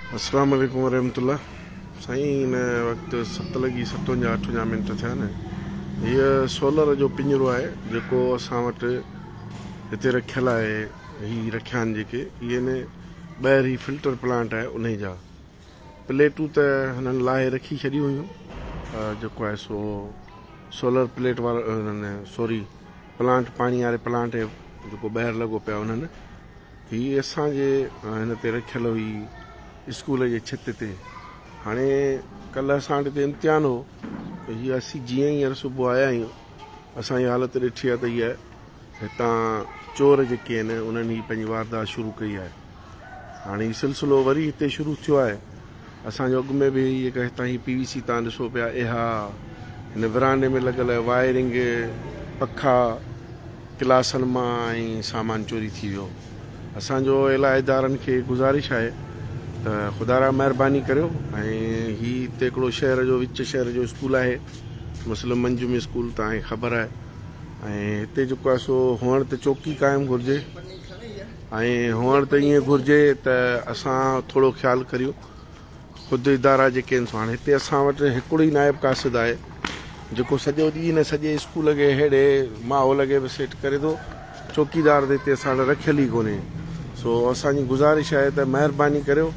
अस्सलाम वालेकुम वरहमतुल्लाह। साईं हिन वक़्तु 7:57 थिया न। हीअ सोलर जो पिंजरो आहे जेको असां वटि हिते रखियलु आहे। हीअ रखिया आहिनि जेके इहे न ॿाहिरि ई फिल्टर प्लांट आहे उन जा प्लेटूं त हिननि लाहे रखी छॾियूं हुयूं। जेको आहे सो सोलर प्लेट वारो सॉरी प्लांट पाणी वारे प्लांट जेको ॿाहिरि लॻो पिया उन्हनि हीअ असांजे हिन ते रखियलु हुई स्कूल जे छित ते। हाणे कल्ह असां वटि हिते इम्तिहान हो। हीअ असीं जीअं ई हींअर सुबुह आया आहियूं असांजी हालति ॾिठी आहे त हीअ हितां चोर जेके आहिनि उन्हनि ही पंहिंजी वारदात शुरू कई आहे। हाणे हीउ सिलसिलो वरी हिते शुरू थियो आहे। असांजो अॻु में बि हीअ हितां ही PVC तव्हां ॾिसो पिया इहा हिन विरांडे में लॻल वायरिंग पखा क्लासनि मां ऐं सामान चोरी थी वियो। असांजो इलाही इदारनि खे गुज़ारिश आहे त ख़ुदा महिरबानी करियो ऐं ही हिते हिकिड़ो शहर जो विच शहर जो स्कूल आहे मुस्लिम मंजूमी स्कूल तव्हांखे ख़बर आहे। ऐं हिते जेको आहे सो हुअण त चौकी क़ाइमु घुरिजे ऐं हुअण त ईअं घुरिजे त असां थोरो ख़्यालु करियूं ख़ुदि इदारा जेके आहिनि सो हाणे हिते असां वटि हिकिड़ो ई नाइब कासिद आहे जेको सॼो ॾींहुं न सॼे स्कूल खे अहिड़े माहौल खे बि सेट करे थो। चौकीदार त हिते असां वटि रखियल ई कोन्हे। सो असांजी गुज़ारिश आहे त महिरबानी करियो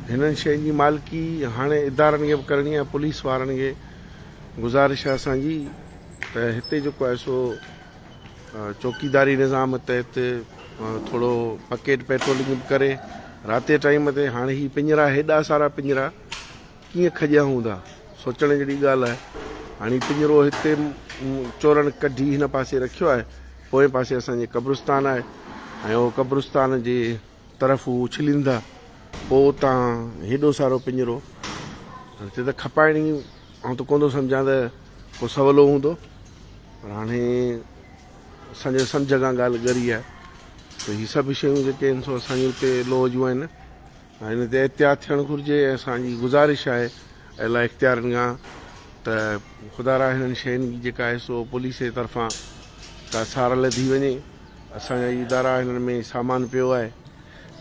हिननि शयुनि जी मालिकी हाणे इदारनि खे बि करणी आहे। पुलिस वारनि खे गुज़ारिश आहे असांजी त हिते जेको आहे सो चौकीदारी निज़ाम तहत थोरो पकेट पेट्रोलिंग बि करे राति जे टाइम ते। हाणे ही पिंजरा हेॾा सारा पिंजरा कीअं खॼिया हूंदा सोचण जहिड़ी ॻाल्हि आहे। हाणे पिंजरो हिते चोरनि कढी हिन पासे रखियो आहे पोइ पासे असांजे क़ब्रिस्तान आहे ऐं उहो क़ब्रिस्तान जे तरफ़ उछलींदा पोइ उतां हेॾो सारो पिंजरो हिते त खपाइण ई ऐं त कोन थो सम्झां त को सवलो हूंदो। पर हाणे असांजे सम्झ खां ॻाल्हि ॻरी आहे त हीअ सभु शयूं जेके आहिनि सो असांजे हिते लॉ जूं आहिनि ऐं हिन ते एहतियात थियणु घुरिजे। ऐं असांजी गुज़ारिश आहे अहिड़ा इख़्तियारनि खां त ख़ुदा हिननि शयुनि जी जेका आहे सो पुलिस जे तरफ़ां का सारल थी वञे। असांजा इदारा हिननि में सामान पियो आहे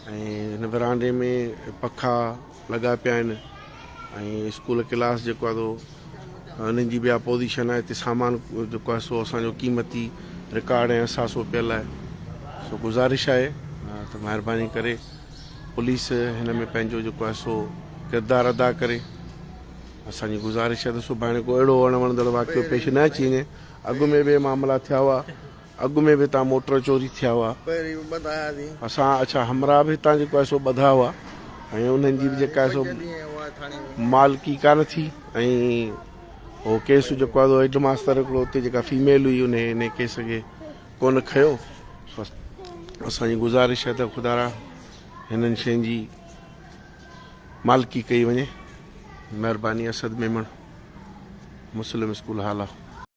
ऐं हिन विरांडे में पखा लॻा पिया आहिनि ऐं स्कूल क्लास जेको आहे हुननि जी ॿिया पोज़ीशन आहे। हिते सामान जेको आहे सो असांजो क़ीमती रिकॉर्ड ऐं असासो पियल आहे। सो गुज़ारिश आहे त महिरबानी करे पुलिस हिन में पंहिंजो जेको आहे सो किरदारु अदा करे। असांजी गुज़ारिश आहे त सुभाणे को अहिड़ो वणंदड़ वाक़ियो पेश न अची वञे। अॻु में बि मामला थिया हुआ अॻु में बि हितां मोटर चोरी थिया हुआ असां अच्छा हमरा बि हितां जेको आहे सो ॿधा हुआ ऐं उन्हनि जी बि जेका आहे सो मालिकी कान थी ऐं उहो केस जेको आहे हेड मास्तर हिकिड़ो हुते जेका फीमेल हुई उन हिन केस खे कोन खयो। असांजी गुज़ारिश आहे त ख़ुदा हिननि शयुनि जी मालिकी कई वञे। महिरबानी असद मेमण मुस्लिम स्कूल हाला।